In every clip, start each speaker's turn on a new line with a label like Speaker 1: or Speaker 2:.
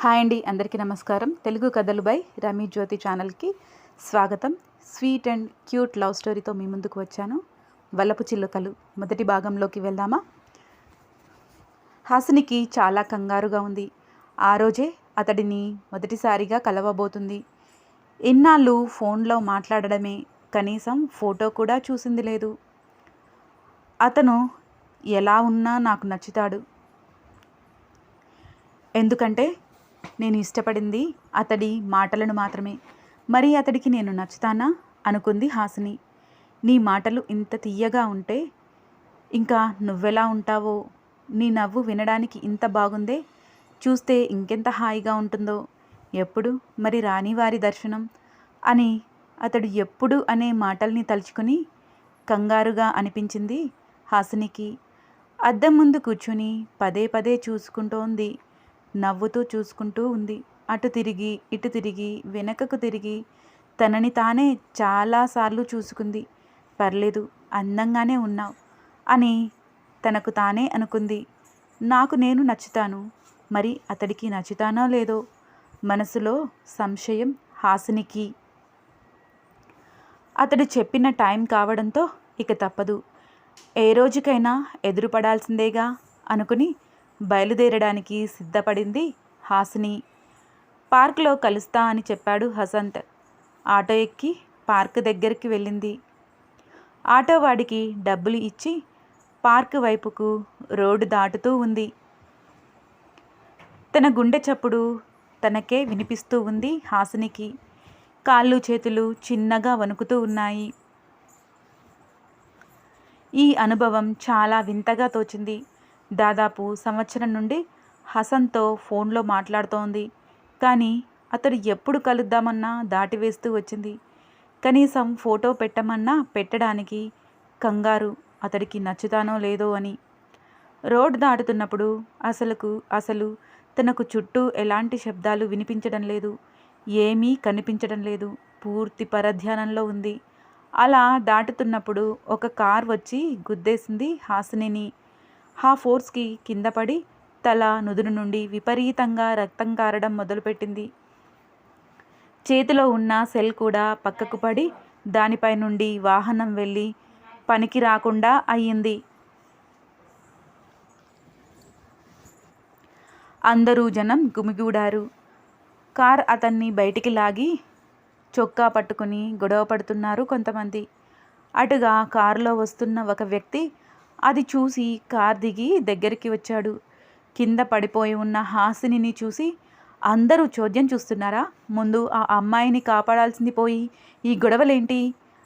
Speaker 1: Hi అండి, అందరికీ నమస్కారం. తెలుగు కథలు బై రమీ జ్యోతి ఛానల్కి స్వాగతం. స్వీట్ అండ్ క్యూట్ లవ్ స్టోరీతో మీ ముందుకు వచ్చాను. వల్లపు చిలుకలు మొదటి భాగంలోకి వెళ్దామా? హాసినికి చాలా కంగారుగా ఉంది. ఆ రోజే అతడిని మొదటిసారిగా కలవబోతుంది. ఇన్నాళ్ళు ఫోన్లో మాట్లాడడమే, కనీసం ఫోటో కూడా చూసింది లేదు. అతను ఎలా ఉన్నా నాకు నచ్చుతాడు, ఎందుకంటే నేను ఇష్టపడింది అతడి మాటలను మాత్రమే. మరి అతడికి నేను నచ్చుతానా అనుకుంది హాసిని. నీ మాటలు ఇంత తీయగా ఉంటే ఇంకా నువ్వెలా ఉంటావో, నీ నవ్వు వినడానికి ఇంత బాగుందే, చూస్తే ఇంకెంత హాయిగా ఉంటుందో. ఎప్పుడు మరి రాని వారి దర్శనం అని అతడు ఎప్పుడు అనే మాటల్ని తలుచుకుని కంగారుగా అనిపించింది హాసినికి. అద్దం ముందు కూర్చుని పదే పదే చూసుకుంటోంది. నవ్వుతూ చూసుకుంటూ ఉంది. అటు తిరిగి ఇటు తిరిగి వెనకకు తిరిగి తనని తానే చాలాసార్లు చూసుకుంది. పర్లేదు, అందంగానే ఉన్నావు అని తనకు తానే అనుకుంది. నాకు నేను నచ్చుతాను, మరి అతడికి నచ్చుతానో లేదో మనసులో సంశయం హాసినికి. అతడు చెప్పిన టైం కావడంతో ఇక తప్పదు, ఏ రోజుకైనా ఎదురుపడాల్సిందేగా అనుకుని బయలుదేరడానికి సిద్ధపడింది హాసిని. పార్క్లో కలుస్తా అని చెప్పాడు హసంత్. ఆటో ఎక్కి పార్క్ దగ్గరికి వెళ్ళింది. ఆటో వాడికి డబ్బులు ఇచ్చి పార్క్ వైపుకు రోడ్డు దాటుతూ ఉంది. తన గుండె చప్పుడు తనకే వినిపిస్తూ ఉంది హాసినికి. కాళ్ళు చేతులు చిన్నగా వణుకుతూ ఉన్నాయి. ఈ అనుభవం చాలా వింతగా తోచింది. దాదాపు సంవత్సరం నుండి హసన్తో ఫోన్లో మాట్లాడుతోంది. కానీ అతడు ఎప్పుడు కలుద్దామన్నా దాటివేస్తూ వచ్చింది. కనీసం ఫోటో పెట్టమన్నా పెట్టడానికి కంగారు, అతడికి నచ్చుతానో లేదో అని. రోడ్ దాటుతున్నప్పుడు అసలు తనకు చుట్టూ ఎలాంటి శబ్దాలు వినిపించడం లేదు, ఏమీ కనిపించడం లేదు. పూర్తి పరధ్యానంలో ఉంది. అలా దాటుతున్నప్పుడు ఒక కార్ వచ్చి గుద్దేసింది హాసినిని. ఆ ఫోర్స్కి కింద పడి తల నుదురు నుండి విపరీతంగా రక్తం కారడం మొదలుపెట్టింది. చేతిలో ఉన్న సెల్ కూడా పక్కకు పడి దానిపై నుండి వాహనం వెళ్ళి పనికి రాకుండా అయ్యింది. అందరూ జనం గుమిగూడారు. కార్ అతన్ని బయటికి లాగి చొక్కా పట్టుకుని గొడవ పడుతున్నారు కొంతమంది. అటుగా కారులో వస్తున్న ఒక వ్యక్తి అది చూసి కార్ దిగి దగ్గరికి వచ్చాడు. కింద పడిపోయి ఉన్న హాసినిని చూసి, అందరూ చోద్యం చూస్తున్నారా? ముందు ఆ అమ్మాయిని కాపాడాల్సింది పోయి ఈ గొడవలేంటి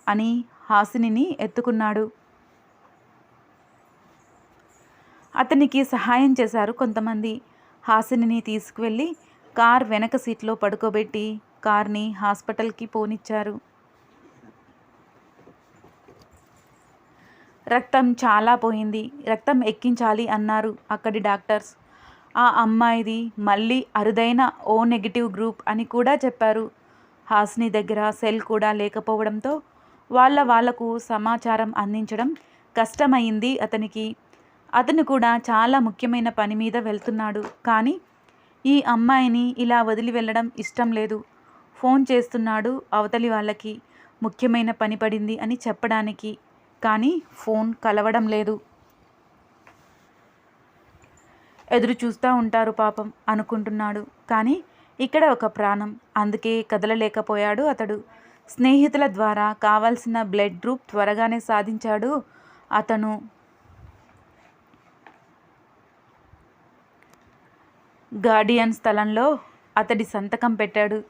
Speaker 1: అని హాసినిని ఎత్తుకున్నాడు. అతనికి సహాయం చేశారు కొంతమంది. హాసినిని తీసుకువెళ్ళి కార్ వెనక సీట్లో పడుకోబెట్టి కార్ని హాస్పిటల్కి పోనిచ్చారు. రక్తం చాలా పోయింది, రక్తం ఎక్కించాలి అన్నారు అక్కడి డాక్టర్స్. ఆ అమ్మాయిది మళ్ళీ అరుదైన ఓ నెగిటివ్ గ్రూప్ అని కూడా చెప్పారు. హాసిని దగ్గర సెల్ కూడా లేకపోవడంతో వాళ్లకు సమాచారం అందించడం కష్టమైంది అతనికి. అతను కూడా చాలా ముఖ్యమైన పని మీద వెళ్తున్నాడు. కానీ ఈ అమ్మాయిని ఇలా వదిలి వెళ్ళడం ఇష్టం లేదు. ఫోన్ చేస్తున్నాడు అవతలి వాళ్ళకి, ముఖ్యమైన పని పడింది అని చెప్పడానికి. కానీ ఫోన్ కలవడం లేదు. ఎదురు చూస్తూ ఉంటారు పాపం అనుకుంటున్నాడు. కానీ ఇక్కడ ఒక ప్రాణం, అందుకే కదలలేకపోయాడు అతడు. స్నేహితుల ద్వారా కావాల్సిన బ్లడ్ గ్రూప్ త్వరగానే సాధించాడు అతను. గార్డియన్ స్థలంలో అతడి సంతకం పెట్టాడు.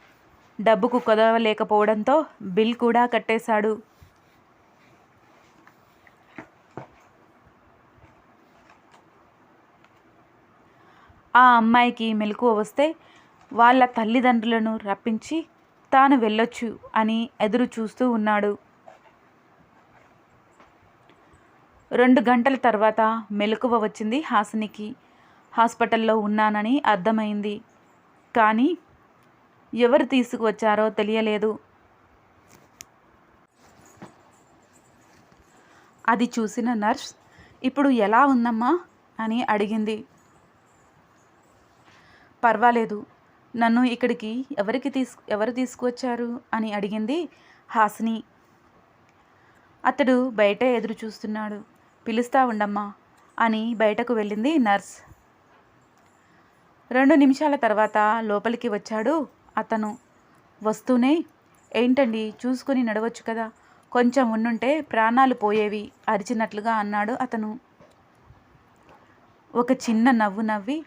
Speaker 1: డబ్బుకు కుదవలేకపోవడంతో బిల్ కూడా కట్టేశాడు. ఆ అమ్మాయికి మెలకువ వస్తే వాళ్ళ తల్లిదండ్రులను రప్పించి తాను వెళ్ళొచ్చు అని ఎదురు చూస్తూ ఉన్నాడు. 2 గంటల తర్వాత మెలకువ వచ్చింది హాసినికి. హాస్పిటల్లో ఉన్నానని అర్థమైంది. కానీ ఎవరు తీసుకువచ్చారో తెలియలేదు. అది చూసిన నర్స్, ఇప్పుడు ఎలా ఉందమ్మా అని అడిగింది. పర్వాలేదు, నన్ను ఇక్కడికి ఎవరు తీసుకువచ్చారు అని అడిగింది హాసిని. అతడు బయట ఎదురు చూస్తున్నాడు. పిలుస్తా ఉండమ్మా అని బయటకు వెళ్ళింది నర్స్. 2 నిమిషాల తర్వాత లోపలికి వచ్చాడు అతను. వస్తూనే, ఏంటండి చూసుకుని నడవచ్చు కదా, కొంచెం ఉండుంటే ప్రాణాలు పోయేవి అరిచినట్లుగా అన్నాడు అతను. ఒక చిన్న నవ్వు నవ్వి,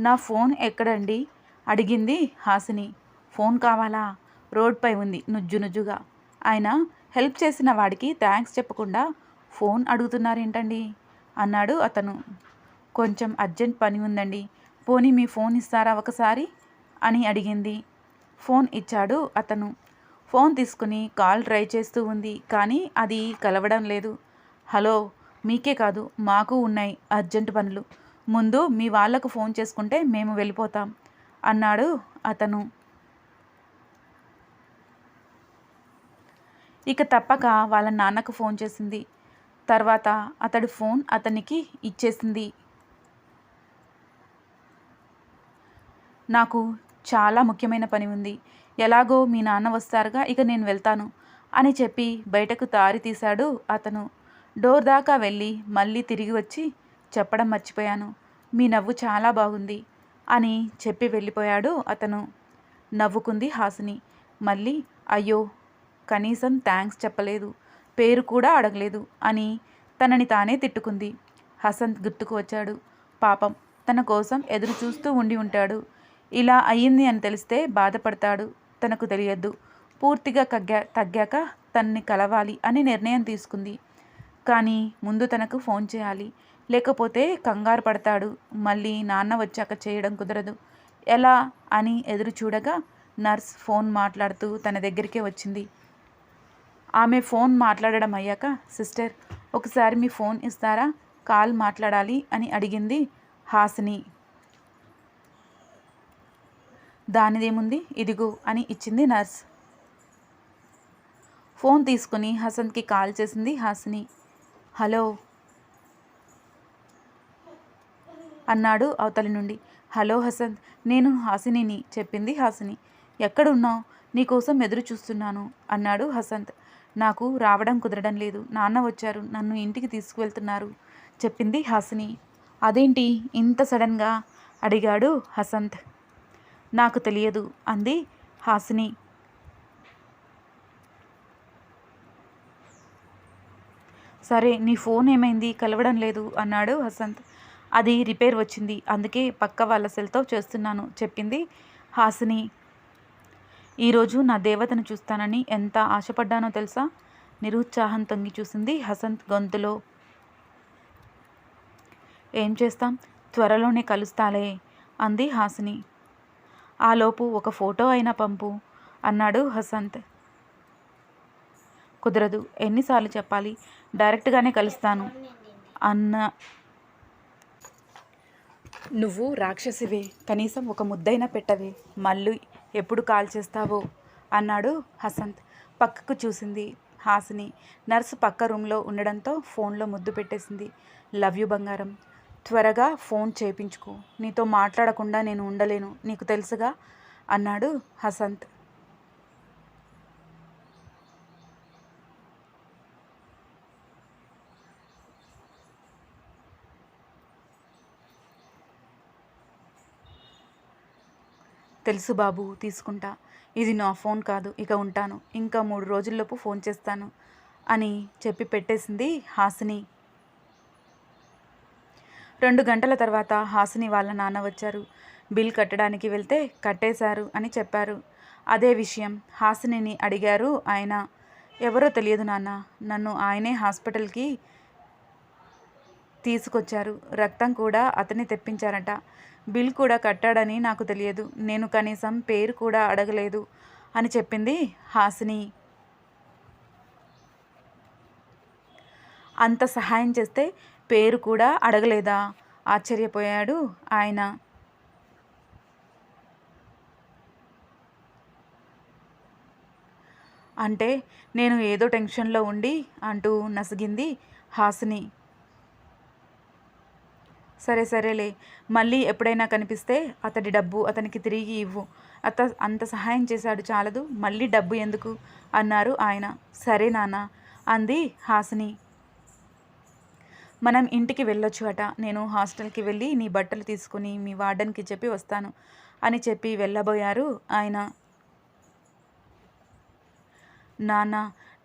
Speaker 1: నా ఫోన్ ఎక్కడండి అడిగింది హాసిని. ఫోన్ కావాలా? రోడ్పై ఉంది నుజ్జునుజ్జుగా. ఆయన హెల్ప్ చేసిన వాడికి థ్యాంక్స్ చెప్పకుండా ఫోన్ అడుగుతున్నారేంటండి అన్నాడు అతను. కొంచెం అర్జెంట్ పని ఉందండి, పోనీ మీ ఫోన్ ఇస్తారా ఒకసారి అని అడిగింది. ఫోన్ ఇచ్చాడు అతను. ఫోన్ తీసుకుని కాల్ ట్రై చేస్తూ ఉంది, కానీ అది కలవడం లేదు. హలో, మీకే కాదు మాకు ఉన్నాయి అర్జెంట్ పనులు, ముందు మీ వాళ్లకు ఫోన్ చేసుకుంటే మేము వెళ్ళిపోతాం అన్నాడు అతను. ఇక తప్పక వాళ్ళ నాన్నకు ఫోన్ చేసింది. తర్వాత అతడు ఫోన్ అతనికి ఇచ్చేసింది. నాకు చాలా ముఖ్యమైన పని ఉంది, ఎలాగో మీ నాన్న వస్తారుగా, ఇక నేను వెళ్తాను అని చెప్పి బయటకు దారి తీశాడు అతను. డోర్ దాకా వెళ్ళి మళ్ళీ తిరిగి వచ్చి, చెప్పడం మర్చిపోయాను, మీ నవ్వు చాలా బాగుంది అని చెప్పి వెళ్ళిపోయాడు అతను. నవ్వుకుంది హాసిని. మళ్ళీ అయ్యో, కనీసం థ్యాంక్స్ చెప్పలేదు, పేరు కూడా అడగలేదు అని తనని తానే తిట్టుకుంది. హసంత్ గుర్తుకు వచ్చాడు. పాపం, తన కోసం ఎదురు చూస్తూ ఉండి ఉంటాడు. ఇలా అయ్యింది అని తెలిస్తే బాధపడతాడు. తనకు తెలియద్దు. పూర్తిగా తగ్గాక తనని కలవాలి అని నిర్ణయం తీసుకుంది. కానీ ముందు తనకు ఫోన్ చేయాలి, లేకపోతే కంగారు పడతాడు. మళ్ళీ నాన్న వచ్చాక చేయడం కుదరదు. ఎలా అని ఎదురు చూడగా నర్స్ ఫోన్ మాట్లాడుతూ తన దగ్గరికే వచ్చింది. ఆమె ఫోన్ మాట్లాడడం అయ్యాక, సిస్టర్ ఒకసారి మీ ఫోన్ ఇస్తారా, కాల్ మాట్లాడాలి అని అడిగింది హాసిని. దానిదేముంది, ఇదిగో అని ఇచ్చింది నర్స్. ఫోన్ తీసుకుని హసంత్కి కాల్ చేసింది హాసిని. హలో అన్నాడు అవతలి నుండి. హలో హసంత్, నేను హాసినిని చెప్పింది హాసిని. ఎక్కడున్నావు, నీకోసం ఎదురు చూస్తున్నాను అన్నాడు హసంత్. నాకు రావడం కుదరడం లేదు, నాన్న వచ్చారు, నన్ను ఇంటికి తీసుకువెళ్తున్నారు చెప్పింది హాసిని. అదేంటి ఇంత సడన్గా అడిగాడు హసంత్. నాకు తెలియదు అంది హాసిని. సరే, నీ ఫోన్ ఏమైంది, కలవడం లేదు అన్నాడు హసంత్. అది రిపేర్ వచ్చింది, అందుకే పక్క వాళ్ళ సెల్తో చేస్తున్నాను చెప్పింది హాసిని. ఈరోజు నా దేవతను చూస్తానని ఎంత ఆశపడ్డానో తెలుసా, నిరుత్సాహం తొంగి చూసింది హసంత్ గొంతులో. ఏం చేస్తాం, త్వరలోనే కలుస్తాలే అంది హాసిని. ఆలోపు ఒక ఫోటో అయినా పంపు అన్నాడు హసంత్. కుదరదు, ఎన్నిసార్లు చెప్పాలి, డైరెక్ట్గానే కలుస్తాను అన్న. నువ్వు రాక్షసివే, కనీసం ఒక ముద్దైనా పెట్టవే, మళ్ళీ ఎప్పుడు కాల్ చేస్తావో అన్నాడు హసంత్. పక్కకు చూసింది హాసిని. నర్సు పక్క రూమ్లో ఉండడంతో ఫోన్లో ముద్దు పెట్టేసింది. లవ్ యూ బంగారం, త్వరగా ఫోన్ చేయించుకో, నీతో మాట్లాడకుండా నేను ఉండలేను, నీకు తెలుసుగా అన్నాడు హసంత్. తెలుసు బాబు, తీసుకుంటా, ఇది నా ఫోన్ కాదు, ఇక ఉంటాను, ఇంకా 3 రోజుల్లోపు ఫోన్ చేస్తాను అని చెప్పి పెట్టేసింది హాసిని. 2 గంటల తర్వాత హాసిని వాళ్ళ నాన్న వచ్చారు. బిల్ కట్టడానికి వెళ్తే కట్టేశారు అని చెప్పారు. అదే విషయం హాసినిని అడిగారు ఆయన. ఎవరో తెలియదు నాన్న, నన్ను ఆయనే హాస్పిటల్కి తీసుకొచ్చారు, రక్తం కూడా అతనే తెప్పించారట, బిల్ కూడా కట్టాడని నాకు తెలియదు, నేను కనీసం పేరు కూడా అడగలేదు అని చెప్పింది హాసిని. అంత సహాయం చేస్తే పేరు కూడా అడగలేదా ఆశ్చర్యపోయాడు ఆయన. అంటే నేను ఏదో టెన్షన్లో ఉండి అంటూ నసిగింది హాసిని. సరే సరేలే, మళ్ళీ ఎప్పుడైనా కనిపిస్తే అతడి డబ్బు అతనికి తిరిగి ఇవ్వు. అంత సహాయం చేశాడు చాలదు, మళ్ళీ డబ్బు ఎందుకు అన్నారు ఆయన. సరే నాన్న అంది హాసిని. మనం ఇంటికి వెళ్ళొచ్చు అట. నేను హాస్టల్కి వెళ్ళి నీ బట్టలు తీసుకుని మీ వార్డెన్కి చెప్పి వస్తాను అని చెప్పి వెళ్ళబోయారు ఆయన. నాన్న,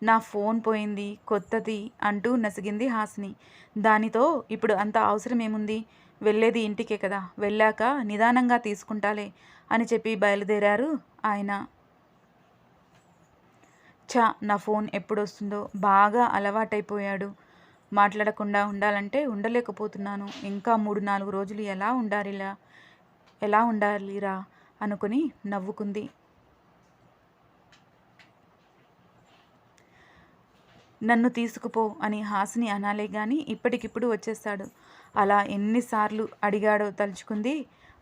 Speaker 1: నా ఫోన్ పోయింది, కొత్తది అంటూ నసిగింది హాసిని. దానితో ఇప్పుడు అంత అవసరం ఏముంది? వెళ్ళేది ఇంటికే కదా, వెళ్ళాక నిదానంగా తీసుకుంటాలే అని చెప్పి బయలుదేరారు ఆయన. నా ఫోన్ ఎప్పుడొస్తుందో, బాగా అలవాటైపోయాడు. మాట్లాడకుండా ఉండాలంటే ఉండలేకపోతున్నాను. ఇంకా 3-4 రోజులు ఎలా ఉండాలిరా అనుకుని నవ్వుకుంది. నన్ను తీసుకుపో అని హాసిని అనాలే గాని ఇప్పటికిప్పుడు వచ్చేస్తాడు. అలా ఎన్నిసార్లు అడిగాడో తలుచుకుంది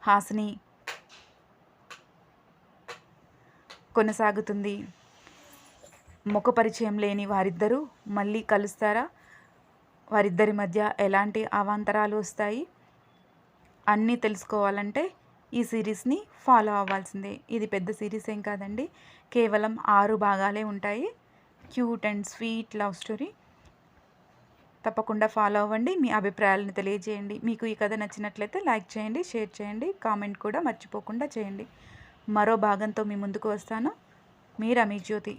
Speaker 1: హాసిని. కొనసాగుతుంది. ముఖ పరిచయం లేని వారిద్దరూ మళ్ళీ కలుస్తారా? వారిద్దరి మధ్య ఎలాంటి అవాంతరాలు వస్తాయి? అన్నీ తెలుసుకోవాలంటే ఈ సిరీస్ని ఫాలో అవ్వాల్సిందే. ఇది పెద్ద సిరీస్ ఏం కాదండి, కేవలం 6 భాగాలే ఉంటాయి. Cute and sweet love story. తప్పకుండా ఫాలో అవ్వండి. మీ అభిప్రాయాలను తెలియజేయండి. మీకు ఈ కథ నచ్చినట్లయితే లైక్ చేయండి, షేర్ చేయండి, కామెంట్ కూడా మర్చిపోకుండా చేయండి. మరో భాగంతో మీ ముందుకు వస్తాను. మీ రమేష్ జ్యోతి.